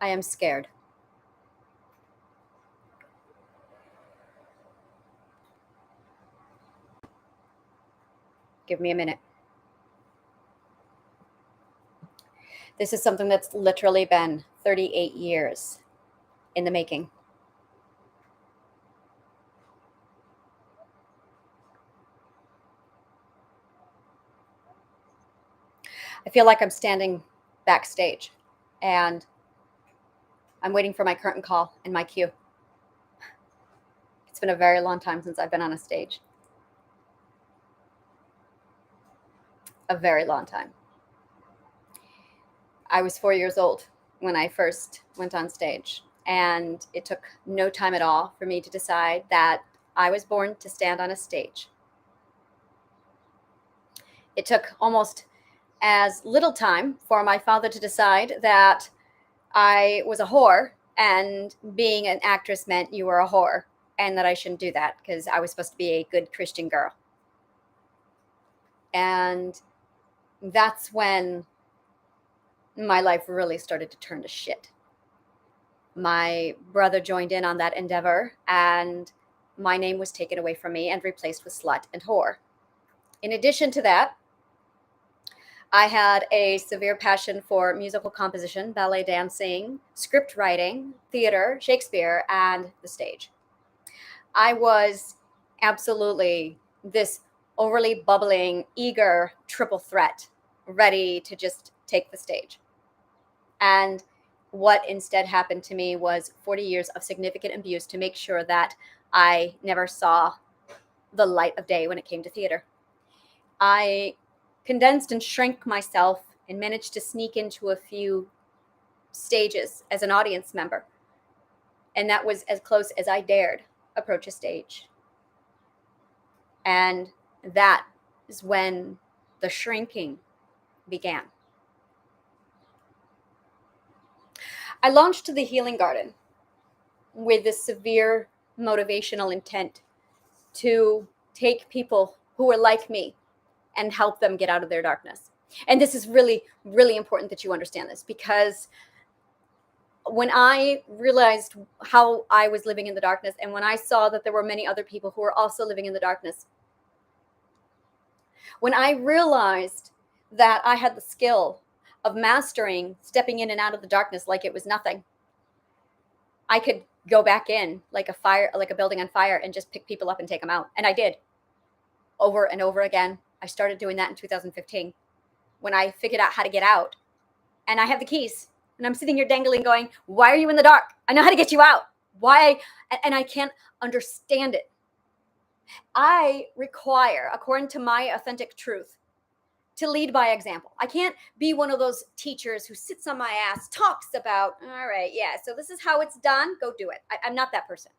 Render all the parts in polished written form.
I am scared. Give me a minute. This is something that's literally been 38 years in the making. I feel like I'm standing backstage and I'm waiting for my curtain call and my cue. It's been a very long time since I've been on a stage. A very long time. I was 4 years old when I first went on stage, and it took no time at all for me to decide that I was born to stand on a stage. It took almost as little time for my father to decide that I was a whore, and being an actress meant you were a whore, and that I shouldn't do that because I was supposed to be a good Christian girl. And that's when my life really started to turn to shit. My brother joined in on that endeavor, and my name was taken away from me and replaced with slut and whore. In addition to that, I had a severe passion for musical composition, ballet dancing, script writing, theater, Shakespeare, and the stage. I was absolutely this overly bubbling, eager triple threat, ready to just take the stage. And what instead happened to me was 40 years of significant abuse to make sure that I never saw the light of day when it came to theater. I condensed and shrank myself and managed to sneak into a few stages as an audience member. And that was as close as I dared approach a stage. And that is when the shrinking began. I launched the Healing Garden with this severe motivational intent to take people who are like me and help them get out of their darkness. And this is really, really important that you understand this, because when I realized how I was living in the darkness, and when I saw that there were many other people who were also living in the darkness, when I realized that I had the skill of mastering stepping in and out of the darkness like it was nothing, I could go back in like a building on fire, and just pick people up and take them out. And I did, over and over again. I started doing that in 2015 when I figured out how to get out. And I have the keys, and I'm sitting here dangling going, why are you in the dark? I know how to get you out. Why? And I can't understand it. I require, according to my authentic truth, to lead by example. I can't be one of those teachers who sits on my ass, talks about, all right, yeah, so this is how it's done, go do it. I'm not that person.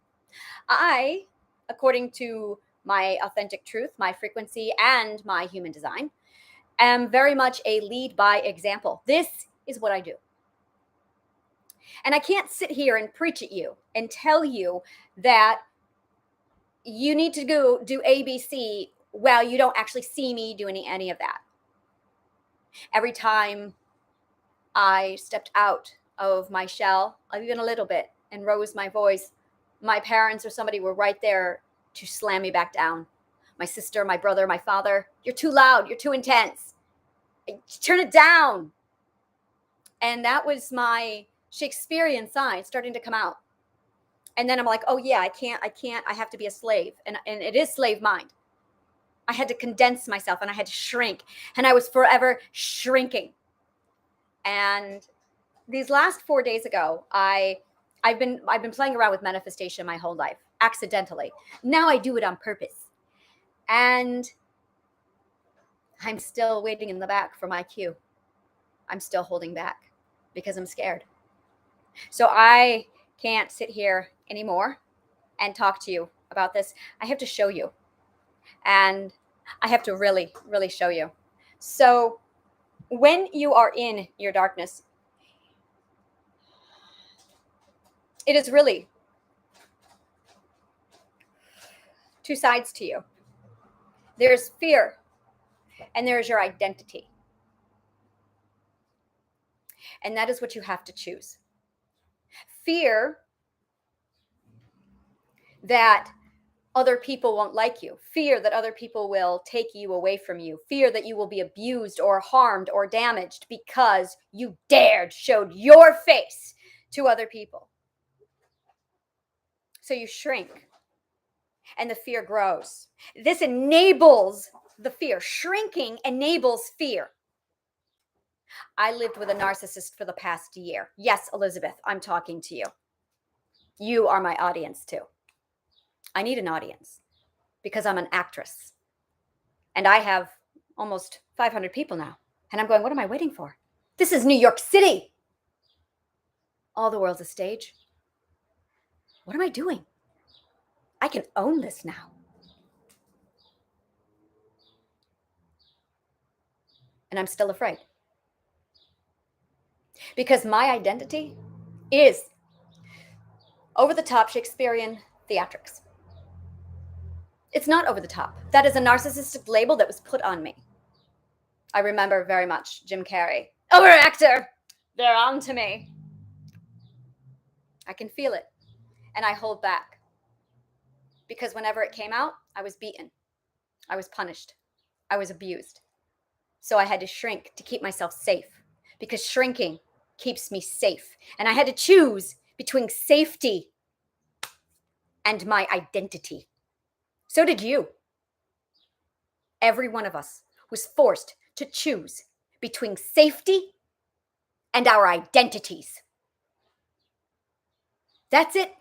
I, according to my authentic truth, my frequency, and my human design, am very much a lead by example. This is what I do. And I can't sit here and preach at you and tell you that you need to go do ABC while you don't actually see me doing any of that. Every time I stepped out of my shell, even a little bit, and rose my voice, my parents or somebody were right there to slam me back down. My sister, my brother, my father, you're too loud, you're too intense. Turn it down. And that was my Shakespearean side starting to come out. And then I'm like, oh yeah, I can't, I have to be a slave. And it is slave mind. I had to condense myself, and I had to shrink, and I was forever shrinking. And these last 4 days ago, I've been playing around with manifestation my whole life, accidentally. Now I do it on purpose. And I'm still waiting in the back for my cue. I'm still holding back because I'm scared. So I can't sit here anymore and talk to you about this. I have to show you. And I have to really, really show you. So when you are in your darkness, it is really two sides to you. There's fear, and there's your identity. And that is what you have to choose. Fear that other people won't like you, fear that other people will take you away from you, fear that you will be abused or harmed or damaged because you showed your face to other people. So you shrink and the fear grows. This enables the fear. Shrinking enables fear. I lived with a narcissist for the past year. Yes, Elizabeth, I'm talking to you. You are my audience too. I need an audience because I'm an actress. And I have almost 500 people now. And I'm going, what am I waiting for? This is New York City. All the world's a stage. What am I doing? I can own this now. And I'm still afraid. Because my identity is over the top Shakespearean theatrics. It's not over the top. That is a narcissistic label that was put on me. I remember very much Jim Carrey. Overactor! They're on to me. I can feel it. And I hold back. Because whenever it came out, I was beaten. I was punished. I was abused. So I had to shrink to keep myself safe. Because shrinking keeps me safe. And I had to choose between safety and my identity. So did you. Every one of us was forced to choose between safety and our identities. That's it.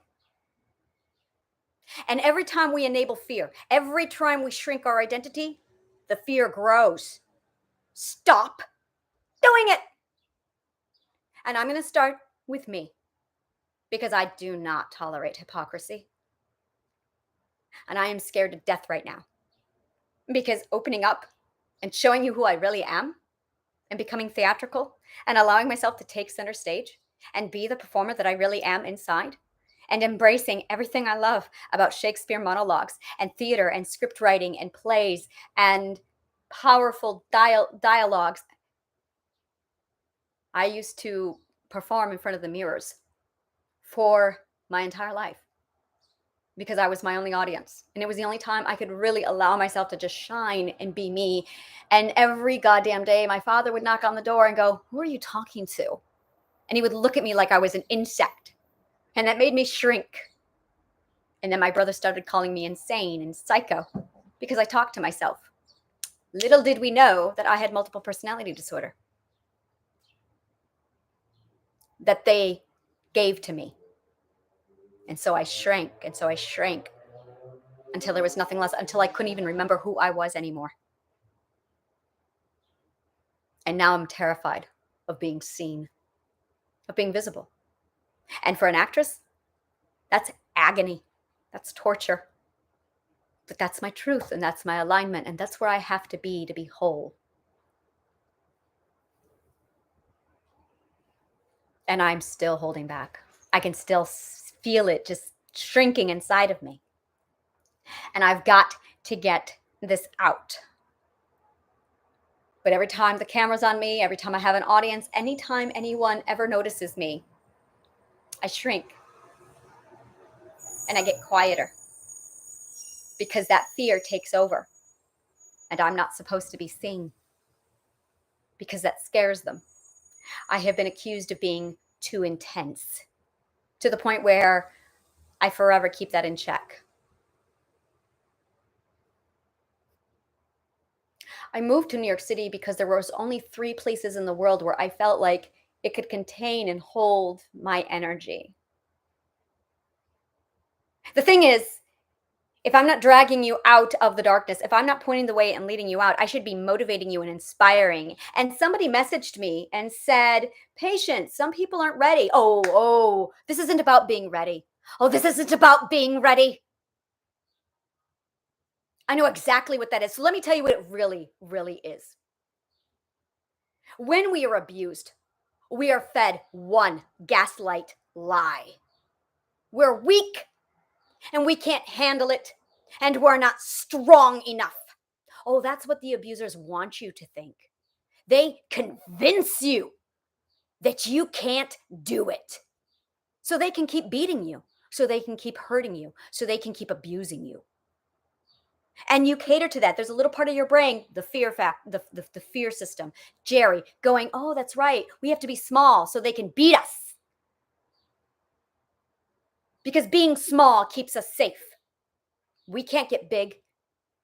And every time we enable fear, every time we shrink our identity, the fear grows. Stop doing it. And I'm going to start with me because I do not tolerate hypocrisy. And I am scared to death right now because opening up and showing you who I really am and becoming theatrical and allowing myself to take center stage and be the performer that I really am inside and embracing everything I love about Shakespeare monologues and theater and script writing and plays and powerful dialogues. I used to perform in front of the mirrors for my entire life because I was my only audience. And it was the only time I could really allow myself to just shine and be me. And every goddamn day, my father would knock on the door and go, "Who are you talking to?" And he would look at me like I was an insect. And that made me shrink. And then my brother started calling me insane and psycho because I talked to myself. Little did we know that I had multiple personality disorder that they gave to me. And so I shrank and so I shrank until there was nothing less, until I couldn't even remember who I was anymore. And now I'm terrified of being seen, of being visible. And for an actress, that's agony. That's torture. But that's my truth and that's my alignment. And that's where I have to be whole. And I'm still holding back. I can still feel it just shrinking inside of me. And I've got to get this out. But every time the camera's on me, every time I have an audience, anytime anyone ever notices me, I shrink and I get quieter because that fear takes over and I'm not supposed to be seen because that scares them. I have been accused of being too intense to the point where I forever keep that in check. I moved to New York City because there was only 3 places in the world where I felt like it could contain and hold my energy. The thing is, if I'm not dragging you out of the darkness, if I'm not pointing the way and leading you out, I should be motivating you and inspiring. And somebody messaged me and said, "Patience, some people aren't ready." Oh, this isn't about being ready. Oh, this isn't about being ready. I know exactly what that is. So let me tell you what it really, really is. When we are abused, we are fed one gaslight lie. We're weak and we can't handle it and we're not strong enough. Oh, that's what the abusers want you to think. They convince you that you can't do it. So they can keep beating you, so they can keep hurting you, so they can keep abusing you. And you cater to that. There's a little part of your brain, the fear fact, the fear system, Jerry, going, oh, that's right. We have to be small so they can beat us. Because being small keeps us safe. We can't get big.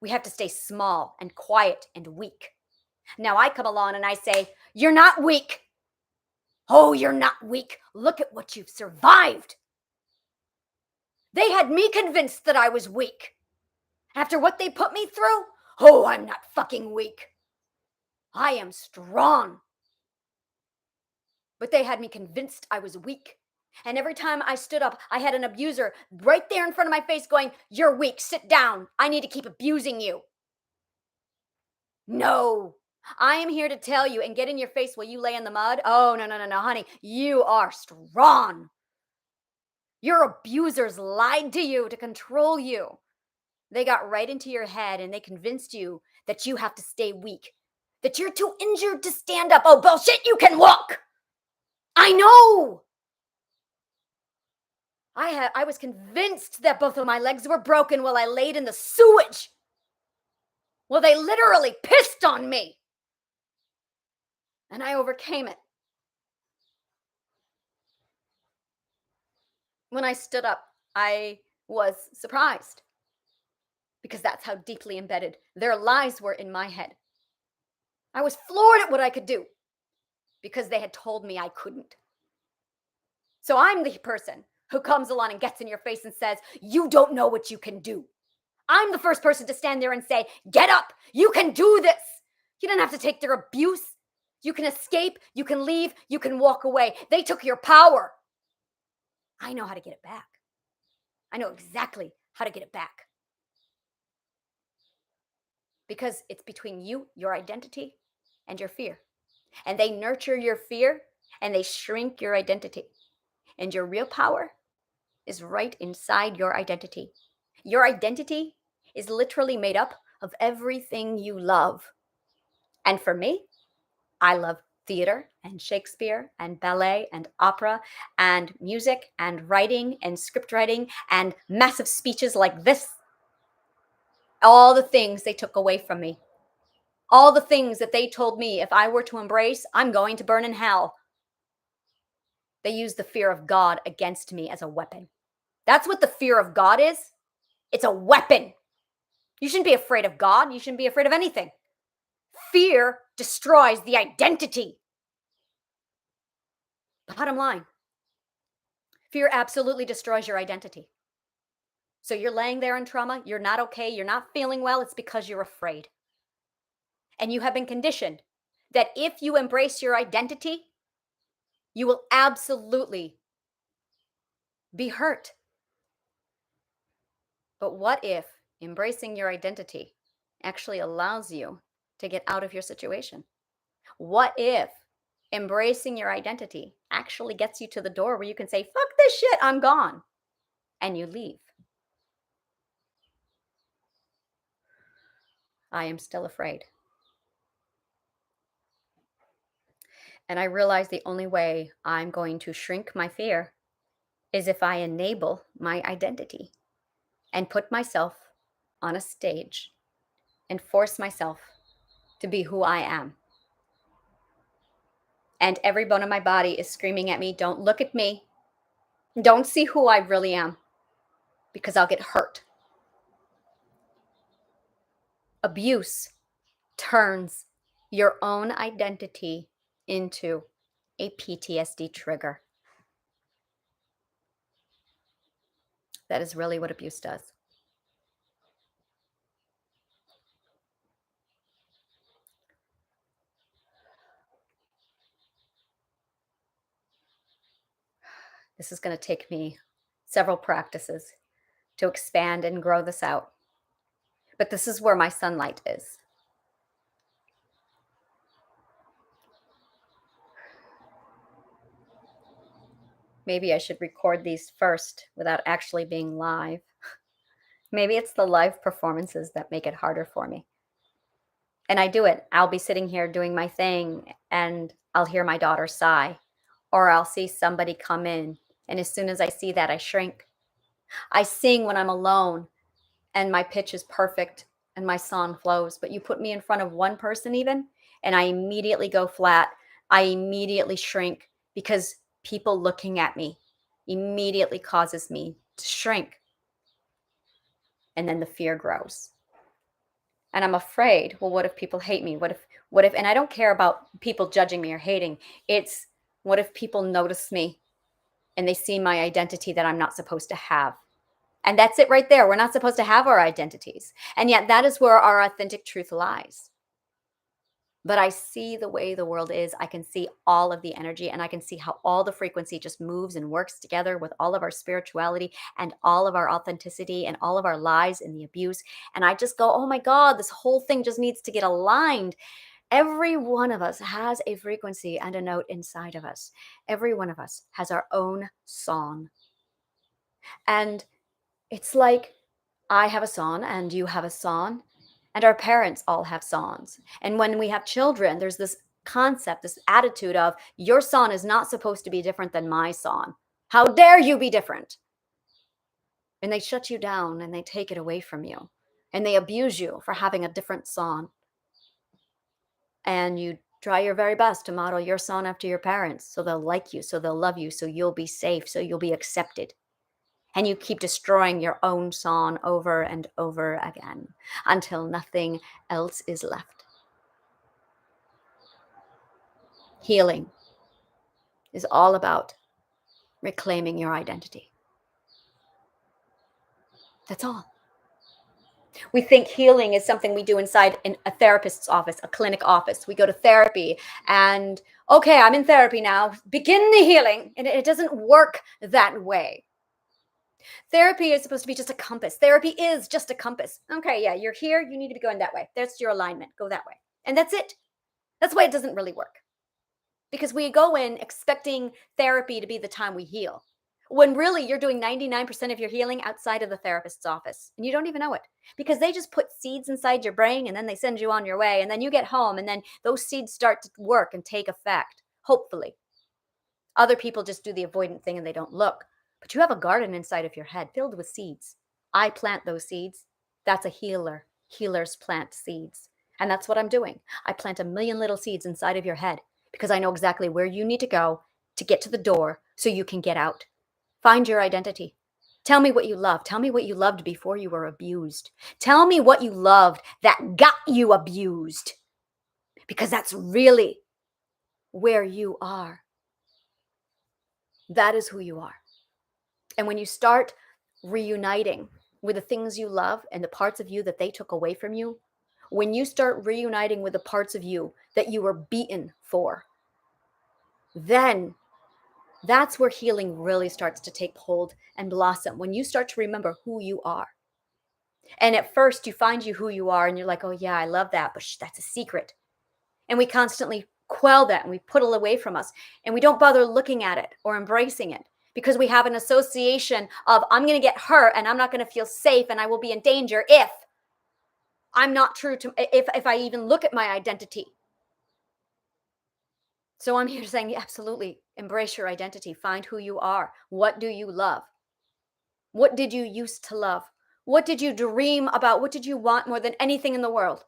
We have to stay small and quiet and weak. Now I come along and I say, you're not weak. Oh, you're not weak. Look at what you've survived. They had me convinced that I was weak. After what they put me through, oh, I'm not fucking weak. I am strong. But they had me convinced I was weak. And every time I stood up, I had an abuser right there in front of my face going, you're weak, sit down. I need to keep abusing you. No, I am here to tell you and get in your face while you lay in the mud. Oh, no, no, no, no, honey, you are strong. Your abusers lied to you to control you. They got right into your head and they convinced you that you have to stay weak, that you're too injured to stand up. Oh, bullshit, you can walk. I know. I was convinced that both of my legs were broken while I laid in the sewage. Well, they literally pissed on me. And I overcame it. When I stood up, I was surprised because that's how deeply embedded their lies were in my head. I was floored at what I could do because they had told me I couldn't. So I'm the person who comes along and gets in your face and says, you don't know what you can do. I'm the first person to stand there and say, get up, you can do this. You don't have to take their abuse. You can escape, you can leave, you can walk away. They took your power. I know how to get it back. I know exactly how to get it back. Because it's between you, your identity, and your fear. And they nurture your fear and they shrink your identity. And your real power is right inside your identity. Your identity is literally made up of everything you love. And for me, I love theater and Shakespeare and ballet and opera and music and writing and script writing and massive speeches like this. All the things they took away from me. All the things that they told me if I were to embrace, I'm going to burn in hell. They used the fear of God against me as a weapon. That's what the fear of God is. It's a weapon. You shouldn't be afraid of God. You shouldn't be afraid of anything. Fear destroys the identity. Bottom line, fear absolutely destroys your identity. So you're laying there in trauma, you're not okay, you're not feeling well, it's because you're afraid. And you have been conditioned that if you embrace your identity, you will absolutely be hurt. But what if embracing your identity actually allows you to get out of your situation? What if embracing your identity actually gets you to the door where you can say, fuck this shit, I'm gone, and you leave? I am still afraid. And I realize the only way I'm going to shrink my fear is if I enable my identity and put myself on a stage and force myself to be who I am. And every bone in my body is screaming at me, don't look at me. Don't see who I really am because I'll get hurt. Abuse turns your own identity into a PTSD trigger. That is really what abuse does. This is going to take me several practices to expand and grow this out. But this is where my sunlight is. Maybe I should record these first without actually being live. Maybe it's the live performances that make it harder for me. And I do it. I'll be sitting here doing my thing and I'll hear my daughter sigh, or I'll see somebody come in And as soon as I see that, I shrink. I sing when I'm alone and my pitch is perfect and my song flows. But you put me in front of one person, even, and I immediately go flat. I immediately shrink because people looking at me immediately causes me to shrink. And then the fear grows. And I'm afraid, well, what if people hate me? What if, and I don't care about people judging me or hating. It's what if people notice me and they see my identity that I'm not supposed to have? And that's it right there. We're not supposed to have our identities. And yet that is where our authentic truth lies. But I see the way the world is. I can see all of the energy and I can see how all the frequency just moves and works together with all of our spirituality and all of our authenticity and all of our lies and the abuse. And I just go, oh my God, this whole thing just needs to get aligned. Every one of us has a frequency and a note inside of us. Every one of us has our own song. And it's like I have a song and you have a song and our parents all have songs. And when we have children, there's this concept, this attitude of your song is not supposed to be different than my song. How dare you be different? And they shut you down and they take it away from you and they abuse you for having a different song. And you try your very best to model your song after your parents so they'll like you, so they'll love you, so you'll be safe, so you'll be accepted. And you keep destroying your own song over and over again until nothing else is left. Healing is all about reclaiming your identity. That's all. We think healing is something we do inside in a therapist's office, a clinic office. We go to therapy and, okay, I'm in therapy now. Begin the healing. And it doesn't work that way. Therapy is supposed to be just a compass. Therapy is just a compass. Okay, yeah, you're here. You need to be going that way. That's your alignment. Go that way. And that's it. That's why it doesn't really work. Because we go in expecting therapy to be the time we heal, when really you're doing 99% of your healing outside of the therapist's office. And you don't even know it because they just put seeds inside your brain and then they send you on your way. And then you get home and then those seeds start to work and take effect, hopefully. Other people just do the avoidant thing and they don't look. But you have a garden inside of your head filled with seeds. I plant those seeds. That's a healer. Healers plant seeds. And that's what I'm doing. I plant a million little seeds inside of your head because I know exactly where you need to go to get to the door so you can get out. Find your identity. Tell me what you love. Tell me what you loved before you were abused. Tell me what you loved that got you abused, because that's really where you are. That is who you are. And when you start reuniting with the things you love and the parts of you that they took away from you, when you start reuniting with the parts of you that you were beaten for, then that's where healing really starts to take hold and blossom. When you start to remember who you are. And at first you find who you are and you're like, oh yeah, I love that, but that's a secret. And we constantly quell that and we put it away from us and we don't bother looking at it or embracing it because we have an association of I'm going to get hurt and I'm not going to feel safe and I will be in danger if I'm not true to, if I even look at my identity. So I'm here saying, absolutely, embrace your identity. Find who you are. What do you love? What did you used to love? What did you dream about? What did you want more than anything in the world?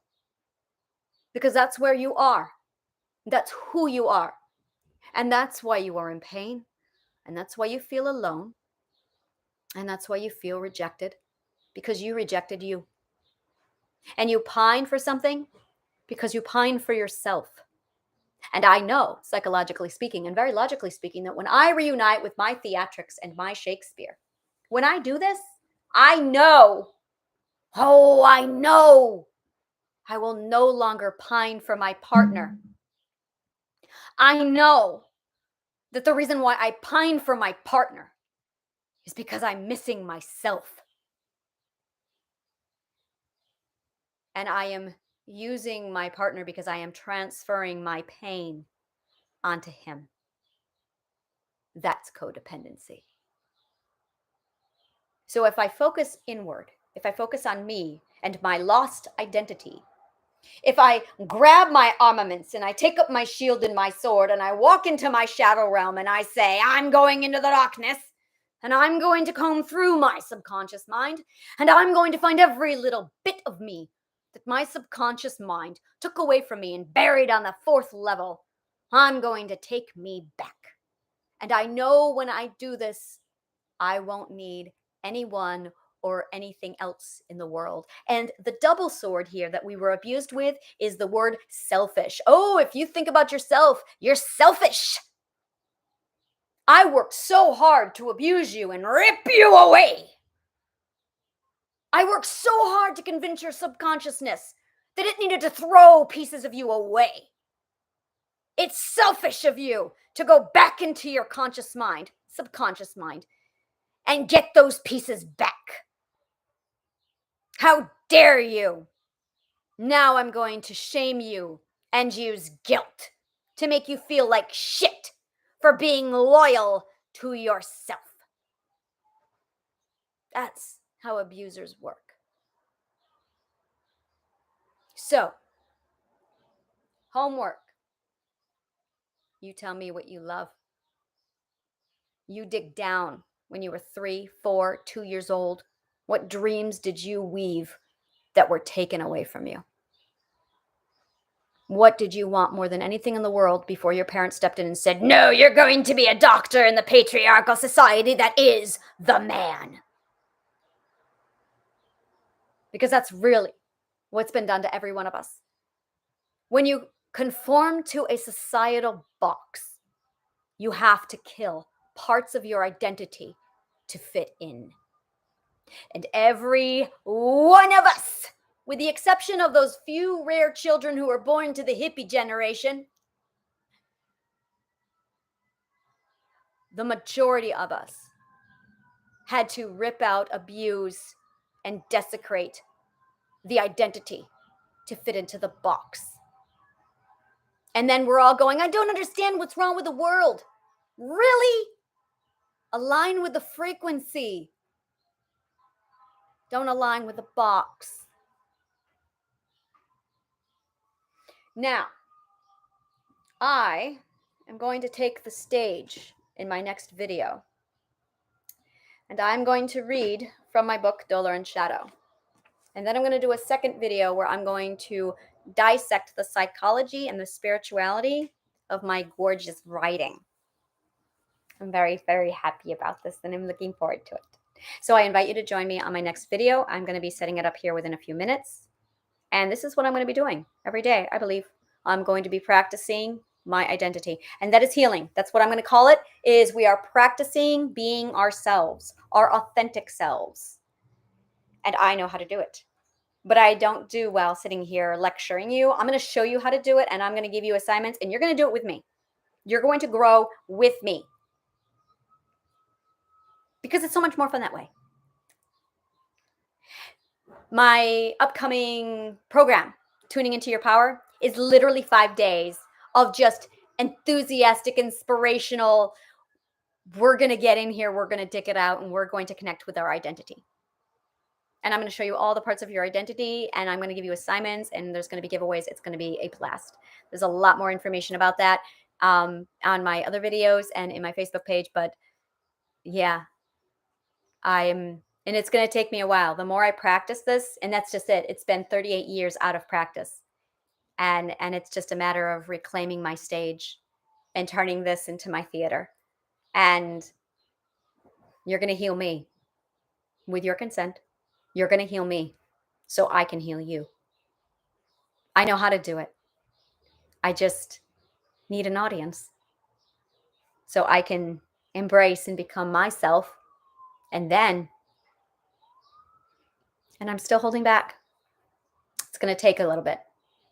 Because that's where you are. That's who you are. And that's why you are in pain. And that's why you feel alone. And that's why you feel rejected, because you rejected you. And you pine for something because you pine for yourself. And I know, psychologically speaking and very logically speaking, that when I reunite with my theatrics and my Shakespeare, when I do this, I know, I know, I will no longer pine for my partner. I know that the reason why I pine for my partner is because I'm missing myself. And I am using my partner because I am transferring my pain onto him. That's codependency. So if I focus inward, if I focus on me and my lost identity, if I grab my armaments and I take up my shield and my sword and I walk into my shadow realm and I say, I'm going into the darkness, And I'm going to comb through my subconscious mind, and I'm going to find every little bit of me that my subconscious mind took away from me and buried on the fourth level. I'm going to take me back. And I know when I do this, I won't need anyone or anything else in the world. And the double sword here that we were abused with is the word selfish. Oh, if you think about yourself, you're selfish. I worked so hard to abuse you and rip you away. I worked so hard to convince your subconsciousness that it needed to throw pieces of you away. It's selfish of you to go back into your conscious mind, subconscious mind, and get those pieces back. How dare you? Now I'm going to shame you and use guilt to make you feel like shit for being loyal to yourself. That's how abusers work. So, homework. You tell me what you love. You dig down when you were 3, 4, 2 years old. What dreams did you weave that were taken away from you? What did you want more than anything in the world before your parents stepped in and said, no, you're going to be a doctor in the patriarchal society that is the man? Because that's really what's been done to every one of us. When you conform to a societal box, you have to kill parts of your identity to fit in. And every one of us, with the exception of those few rare children who were born to the hippie generation, the majority of us had to rip out, abuse, and desecrate the identity to fit into the box. And then we're all going, I don't understand what's wrong with the world. Really? Align with the frequency. Don't align with the box. Now, I am going to take the stage in my next video. And I'm going to read from my book, Dolor and Shadow. And then I'm going to do a second video where I'm going to dissect the psychology and the spirituality of my gorgeous writing. I'm very, very happy about this, and I'm looking forward to it. So I invite you to join me on my next video. I'm going to be setting it up here within a few minutes. And this is what I'm going to be doing every day, I believe. I'm going to be practicing my identity. And that is healing. That's what I'm going to call it, is we are practicing being ourselves, our authentic selves. And I know how to do it. But I don't do well sitting here lecturing you. I'm going to show you how to do it, and I'm going to give you assignments, and you're going to do it with me. You're going to grow with me. Because it's so much more fun that way. My upcoming program, Tuning Into Your Power, is literally 5 days of just enthusiastic, inspirational, we're going to get in here, we're going to dick it out, and we're going to connect with our identity. And I'm going to show you all the parts of your identity, and I'm going to give you assignments, and there's going to be giveaways. It's going to be a blast. There's a lot more information about that on my other videos and in my Facebook page. But yeah, and it's going to take me a while. The more I practice this, and that's just it. It's been 38 years out of practice. And it's just a matter of reclaiming my stage and turning this into my theater. And you're going to heal me with your consent. You're going to heal me so I can heal you. I know how to do it. I just need an audience so I can embrace and become myself. And I'm still holding back. It's going to take a little bit.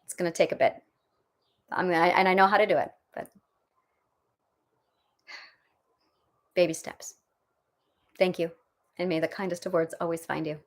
It's going to take a bit. And I know how to do it, but baby steps. Thank you. And may the kindest of words always find you.